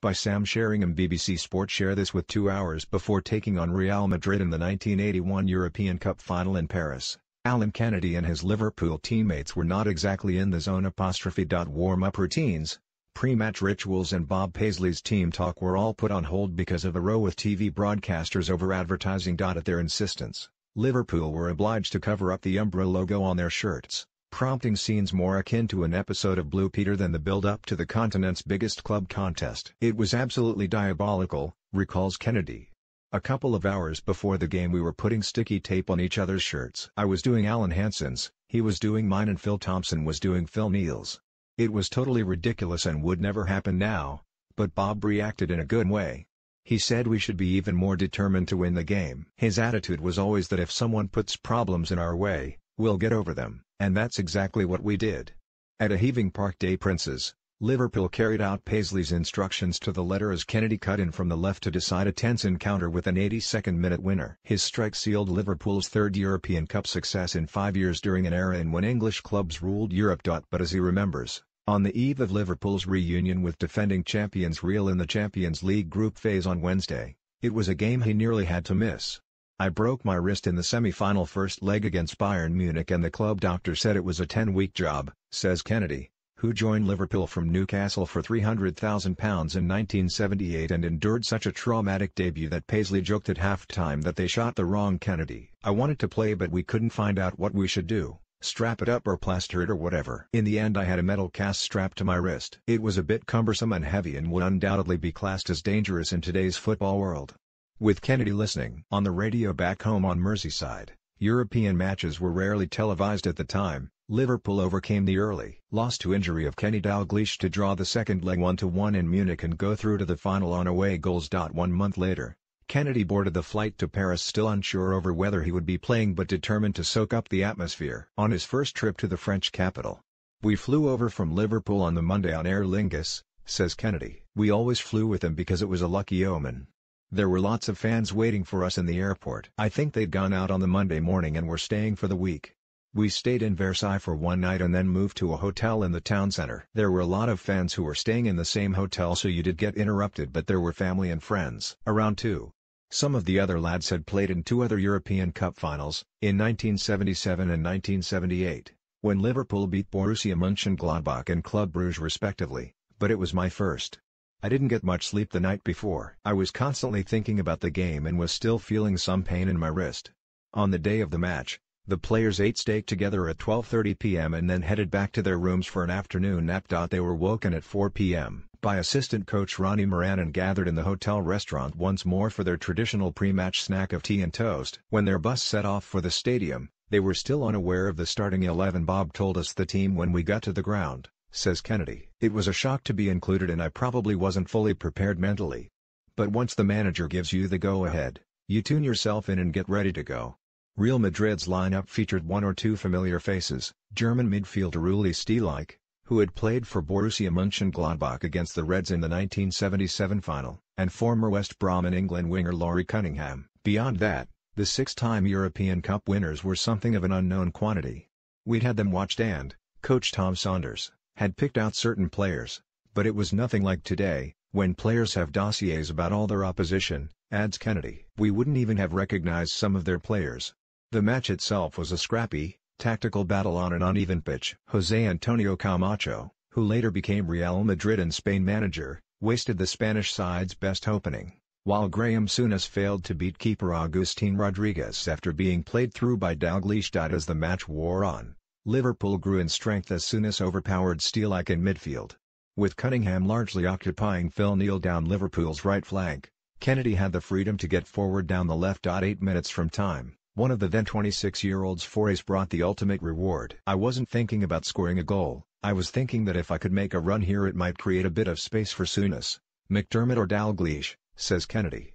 by Sam Sheringham. BBC Sport share this with 2 hours before taking on Real Madrid in the 1981 European Cup final in Paris. Alan Kennedy and his Liverpool teammates were not exactly in the zone. Warm-up routines, pre-match rituals and Bob Paisley's team talk were all put on hold because of a row with TV broadcasters over advertising. At their insistence, Liverpool were obliged to cover up the Umbro logo on their shirts, prompting scenes more akin to an episode of Blue Peter than the build-up to the continent's biggest club contest. "It was absolutely diabolical," recalls Kennedy. "A couple of hours before the game we were putting sticky tape on each other's shirts. I was doing Alan Hansen's, he was doing mine, and Phil Thompson was doing Phil Neal's. It was totally ridiculous and would never happen now, but Bob reacted in a good way. He said we should be even more determined to win the game. His attitude was always that if someone puts problems in our way, we'll get over them, and that's exactly what we did." At a heaving Parc des Princes, Liverpool carried out Paisley's instructions to the letter as Kennedy cut in from the left to decide a tense encounter with an 82nd-minute winner. His strike sealed Liverpool's third European Cup success in 5 years during an era in when English clubs ruled Europe. But as he remembers, on the eve of Liverpool's reunion with defending champions Real in the Champions League group phase on Wednesday, it was a game he nearly had to miss. "I broke my wrist in the semi-final first leg against Bayern Munich and the club doctor said it was a 10-week job," says Kennedy, who joined Liverpool from Newcastle for £300,000 in 1978 and endured such a traumatic debut that Paisley joked at halftime that they shot the wrong Kennedy. "I wanted to play but we couldn't find out what we should do, strap it up or plaster it or whatever. In the end I had a metal cast strapped to my wrist. It was a bit cumbersome and heavy and would undoubtedly be classed as dangerous in today's football world." With Kennedy listening on the radio back home on Merseyside, European matches were rarely televised at the time. Liverpool overcame the early loss to injury of Kenny Dalglish to draw the second leg 1-1 in Munich and go through to the final on away goals. 1 month later, Kennedy boarded the flight to Paris still unsure over whether he would be playing but determined to soak up the atmosphere. On his first trip to the French capital, "We flew over from Liverpool on the Monday on Aer Lingus," says Kennedy. "We always flew with them because it was a lucky omen. There were lots of fans waiting for us in the airport. I think they'd gone out on the Monday morning and were staying for the week. We stayed in Versailles for one night and then moved to a hotel in the town centre. There were a lot of fans who were staying in the same hotel so you did get interrupted, but there were family and friends around too." Some of the other lads had played in 2 other European Cup finals, in 1977 and 1978, when Liverpool beat Borussia Mönchengladbach and Club Brugge respectively, but it was my first. I didn't get much sleep the night before. I was constantly thinking about the game and was still feeling some pain in my wrist. On the day of the match, the players ate steak together at 12:30 p.m. and then headed back to their rooms for an afternoon nap. They were woken at 4 p.m. by assistant coach Ronnie Moran and gathered in the hotel restaurant once more for their traditional pre-match snack of tea and toast. When their bus set off for the stadium, they were still unaware of the starting 11. "Bob told us the team when we got to the ground," says Kennedy. "It was a shock to be included and I probably wasn't fully prepared mentally. But once the manager gives you the go-ahead, you tune yourself in and get ready to go." Real Madrid's lineup featured 1 or 2 familiar faces: German midfielder Uli Stielich, who had played for Borussia Mönchengladbach against the Reds in the 1977 final, and former West Brom and England winger Laurie Cunningham. Beyond that, the 6-time European Cup winners were something of an unknown quantity. We'd had them watched and, coach Tom Saunders, had picked out certain players, but it was nothing like today, when players have dossiers about all their opposition, adds Kennedy. "We wouldn't even have recognized some of their players." The match itself was a scrappy, tactical battle on an uneven pitch. José Antonio Camacho, who later became Real Madrid and Spain manager, wasted the Spanish side's best opening, while Graham Souness failed to beat keeper Agustín Rodríguez after being played through by Dalglish. As the match wore on, Liverpool grew in strength as Souness overpowered Stielich in midfield. With Cunningham largely occupying Phil Neal down Liverpool's right flank, Kennedy had the freedom to get forward down the left. 8 minutes from time, one of the then 26-year-old's forays brought the ultimate reward. "I wasn't thinking about scoring a goal, I was thinking that if I could make a run here it might create a bit of space for Souness, McDermott or Dalglish," says Kennedy.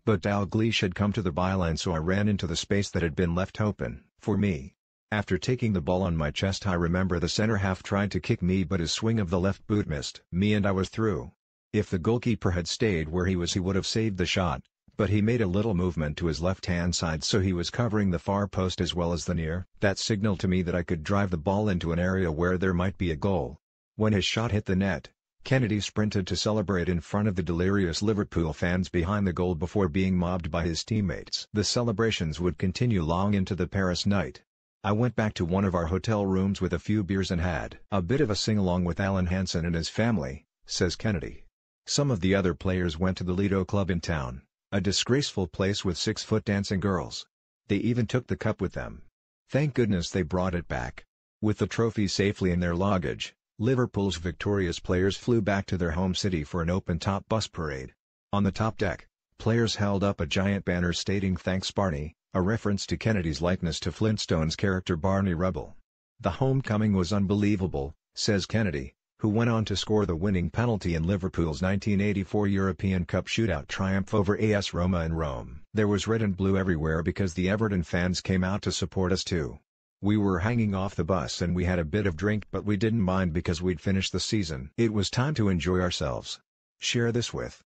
"But Dalglish had come to the byline so I ran into the space that had been left open for me. After taking the ball on my chest I remember the centre-half tried to kick me but his swing of the left boot missed me and I was through. If the goalkeeper had stayed where he was he would have saved the shot, but he made a little movement to his left-hand side so he was covering the far post as well as the near. That signaled to me that I could drive the ball into an area where there might be a goal. When his shot hit the net, Kennedy sprinted to celebrate in front of the delirious Liverpool fans behind the goal before being mobbed by his teammates. The celebrations would continue long into the Paris night. "I went back to one of our hotel rooms with a few beers and had a bit of a sing-along with Alan Hansen and his family," says Kennedy. Some of the other players went to the Lido Club in town, a disgraceful place with 6-foot dancing girls. They even took the cup with them. Thank goodness they brought it back. With the trophy safely in their luggage, Liverpool's victorious players flew back to their home city for an open-top bus parade. On the top deck, players held up a giant banner stating "Thanks Barney," a reference to Kennedy's likeness to Flintstone's character Barney Rubble. "The homecoming was unbelievable," says Kennedy, who went on to score the winning penalty in Liverpool's 1984 European Cup shootout triumph over AS Roma in Rome. "There was red and blue everywhere because the Everton fans came out to support us too. We were hanging off the bus and we had a bit of drink, but we didn't mind because we'd finished the season. It was time to enjoy ourselves." Share this with